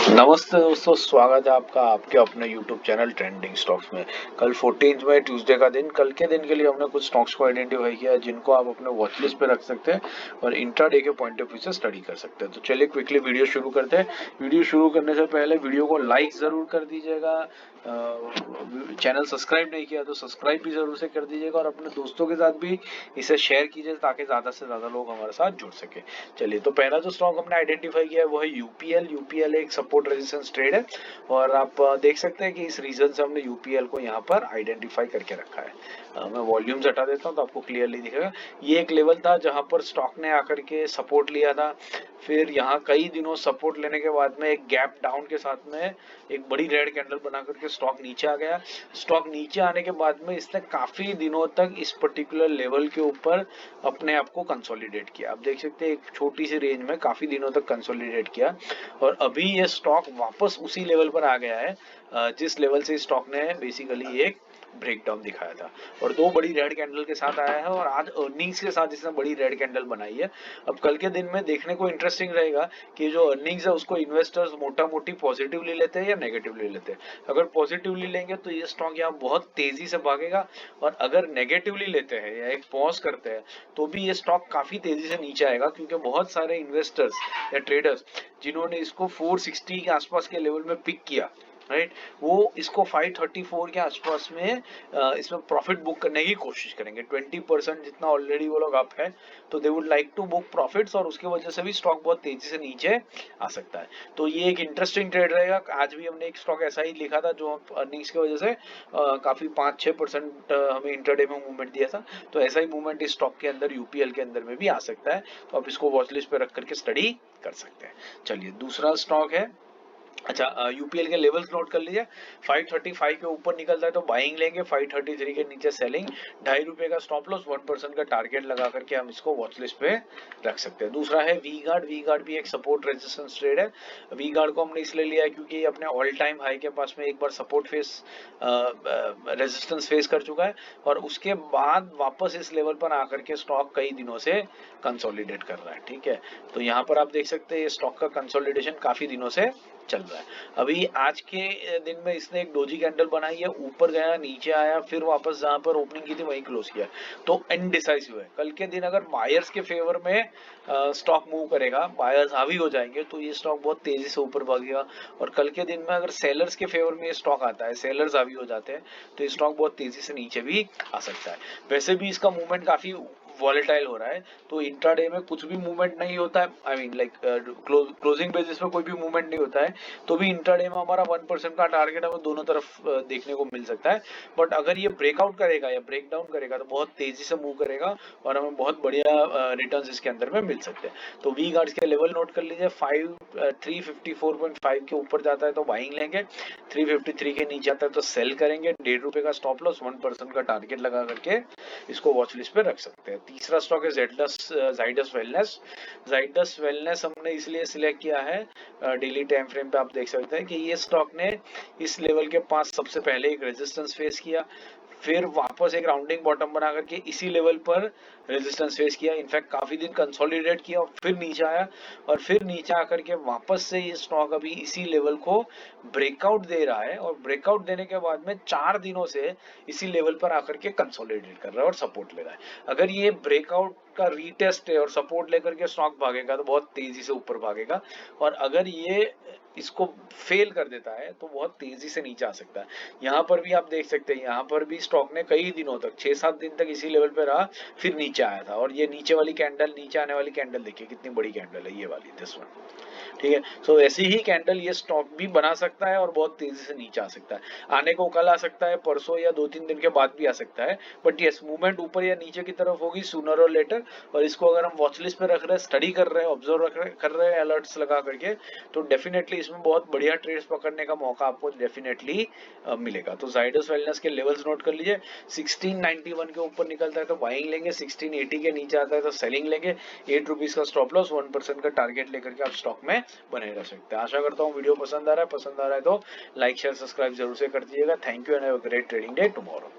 नमस्ते दोस्तों, स्वागत है आपका आपके अपने YouTube चैनल ट्रेंडिंग स्टॉक्स में। कल 14 मई ट्यूसडे का दिन, कल के दिन के लिए हमने कुछ स्टॉक्स को आइडेंटिफाई किया है जिनको आप अपने वॉच लिस्ट पे रख सकते हैं और इंट्राडे के पॉइंट ऑफ व्यू से स्टडी कर सकते हैं। तो चलिए क्विकली वीडियो शुरू करते हैं। वीडियो शुरू करने से पहले वीडियो को लाइक जरूर कर दीजिएगा। चैनल सब्सक्राइब नहीं किया तो सब्सक्राइब भी जरूर से कर दीजिएगा और अपने दोस्तों के साथ भी इसे शेयर कीजिए ताकि ज्यादा से ज्यादा लोग हमारे साथ जुड़ सके। चलिए, तो पहला जो स्टॉक हमने आइडेंटिफाई किया है वो है यूपीएल एक सपोर्ट रेजिस्टेंस ट्रेड है और आप देख सकते हैं कि इस रीजन से हमने यूपीएल को यहाँ पर आइडेंटिफाई करके रखा है। मैं वॉल्यूम्स हटा देता हूँ तो आपको क्लियरली दिखेगा। ये एक लेवल था जहां पर स्टॉक ने आकर के सपोर्ट लिया था, फिर यहाँ कई दिनों सपोर्ट लेने के बाद में एक गैप डाउन के साथ में एक बड़ी रेड कैंडल बना करके स्टॉक नीचे आ गया। स्टॉक नीचे आने के बाद में इसने काफी दिनों तक इस पर्टिकुलर लेवल के ऊपर अपने आप को कंसोलिडेट किया। आप देख सकते हैं एक छोटी सी रेंज में काफी दिनों तक कंसोलिडेट किया और अभी ये स्टॉक वापस उसी लेवल पर आ गया है जिस लेवल से स्टॉक ने बेसिकली एक ब्रेकडाउन दिखाया था और दो बड़ी रेड कैंडल के साथ आया है और आज अर्निंग्स के साथ इसने बड़ी रेड कैंडल बनाई है। अब कल के दिन में देखने को इंटरेस्टिंग रहेगा कि जो अर्निंग्स है उसको इन्वेस्टर्स मोटा मोटी पॉजिटिवली लेते हैं या नेगेटिवली लेते हैं। अगर पॉजिटिवली लेंगे तो ये स्टॉक यहाँ बहुत तेजी से भागेगा और अगर नेगेटिवली लेते हैं या एक पॉज करते हैं तो भी ये स्टॉक काफी तेजी से नीचे आएगा, क्योंकि बहुत सारे इन्वेस्टर्स या ट्रेडर्स जिन्होंने इसको 460 के आसपास के लेवल में पिक किया, राइट, वो इसको 534 के आसपास में इसमें प्रॉफिट बुक करने की कोशिश करेंगे। 20% जितना ऑलरेडी वो लोग अप है तो they would like to book profits और उसकी वजह से भी स्टॉक बहुत तेजी से नीचे आ सकता है। तो ये एक इंटरेस्टिंग ट्रेड रहेगा। आज भी हमने एक स्टॉक ऐसा ही लिखा था जो अर्निंग्स की वजह से काफी 5-6% हमें इंटरडे में मूवमेंट दिया था। तो ऐसा ही मूवमेंट इस स्टॉक के अंदर यूपीएल के अंदर में भी आ सकता है, तो आप इसको वॉच लिस्ट पे रख करके स्टडी कर सकते हैं। चलिए, दूसरा स्टॉक है, अच्छा, यूपीएल के लेवल्स नोट कर लीजिए। 535 के ऊपर निकलता है तो बाइंग लेंगे, 533 के नीचे सेलिंग, ₹2.5 का स्टॉप लॉस, 1% का टारगेट लगा करके हम इसको वॉच लिस्ट पे रख सकते हैं। दूसरा है वी गार्ड भी एक सपोर्ट रेजिस्टेंस ट्रेड है। वी गार्ड को हमने इसलिए लिया है क्योंकि ये अपने ऑल टाइम हाई के पास में एक बार सपोर्ट रेजिस्टेंस फेस कर चुका है और उसके बाद वापस इस लेवल पर आकर के स्टॉक कई दिनों से कंसोलिडेट कर रहा है। ठीक है, तो यहाँ पर आप देख सकते हैं ये स्टॉक का कंसोलिडेशन काफी दिनों से चल रहा है। अभी आज के दिन में इसने एक डोजी कैंडल बनाई है, ऊपर गया, नीचे आया, फिर वापस जहां पर ओपनिंग की थी वहीं क्लोज किया, तो इनडिसाइसिव है। कल के दिन अगर बायर्स के फेवर में स्टॉक मूव करेगा, बायर्स हावी हो जाएंगे तो ये स्टॉक बहुत तेजी से ऊपर भागेगा और कल के दिन में अगर सेलर्स के फेवर में ये स्टॉक आता है, सेलर्स हावी हो जाते हैं तो ये स्टॉक बहुत तेजी से नीचे भी आ सकता है। वैसे भी इसका मूवमेंट काफी वॉलेटाइल हो रहा है, तो इंट्राडे में कुछ भी मूवमेंट नहीं होता है, I mean like closing basis पे कोई भी मूवमेंट नहीं होता है तो भी इंट्राडे में हमारा 1% का टारगेट हमें दोनों तरफ देखने को मिल सकता है। बट अगर ये ब्रेकआउट करेगा या ब्रेक डाउन करेगा तो बहुत तेजी से मूव करेगा और हमें बहुत बढ़िया रिटर्न्स इसके अंदर में मिल सकते हैं। तो वी गार्ड्स के लेवल नोट कर लीजिए। 354.5 के ऊपर जाता है तो बाइंग लेंगे, 353 के नीचे आता है तो सेल करेंगे, ₹1.5 का स्टॉप लॉस, 1% का टारगेट लगा करके इसको वॉच लिस्ट पे रख सकते हैं। तीसरा स्टॉक है जाइडस वेलनेस। जाइडस वेलनेस हमने इसलिए सिलेक्ट किया है, डेली टाइम फ्रेम पे आप देख सकते हैं कि ये स्टॉक ने इस लेवल के पास सबसे पहले एक रेजिस्टेंस फेस किया, फिर वापस एक राउंडिंग बॉटम बना करके इसी लेवल पर रेजिस्टेंस फेस किया, इनफैक्ट काफी दिन कंसोलिडेट किया और फिर नीचे आया और फिर नीचे आकर के वापस से ये स्टॉक अभी इसी लेवल को ब्रेकआउट दे रहा है और ब्रेकआउट देने के बाद में 4 दिनों से इसी लेवल पर आकर के कंसोलिडेट कर रहा है और सपोर्ट ले रहा है। अगर ये ब्रेकआउट का रीटेस्ट है और सपोर्ट लेकर के स्टॉक भागेगा तो बहुत तेजी से ऊपर भागेगा और अगर ये इसको फेल कर देता है तो बहुत तेजी से नीचे आ सकता है। यहाँ पर भी आप देख सकते हैं, यहाँ पर भी स्टॉक ने कई दिनों तक 6-7 दिन तक इसी लेवल पे रहा, फिर नीचे आया था और ये नीचे वाली कैंडल, नीचे आने वाली कैंडल देखिए कितनी बड़ी कैंडल है, ये वाली, दिस वन। ठीक है, सो ऐसी ही कैंडल ये स्टॉक भी बना सकता है और बहुत तेजी से नीचे आ सकता है। आने को कल आ सकता है, परसों या 2-3 दिन के बाद भी आ सकता है, बट यस, मूवमेंट ऊपर या नीचे की तरफ होगी सूनर और लेटर। और इसको अगर हम वॉच लिस्ट पे रख रहे हैं, स्टडी कर रहे हैं, ऑब्जर्व कर रहे हैं अलर्ट्स लगा करके, तो डेफिनेटली इसमें बहुत बढ़िया ट्रेड्स पकड़ने का मौका आपको डेफिनेटली मिलेगा। तो जाइडस वेलनेस के लेवल्स नोट कर लीजिए। 1691 के ऊपर निकलता है तो बाइंग लेंगे, 1680 के नीचे आता है तो सेलिंग लेंगे, ₹8 का स्टॉप लॉस, 1% का टारगेट लेकर के आप स्टॉक में बने रह सकते हैं। आशा करता हूँ वीडियो पसंद आ रहा है तो लाइक शेयर सब्सक्राइब जरूर से कर दीजिएगा। Thank you and have a great trading day tomorrow.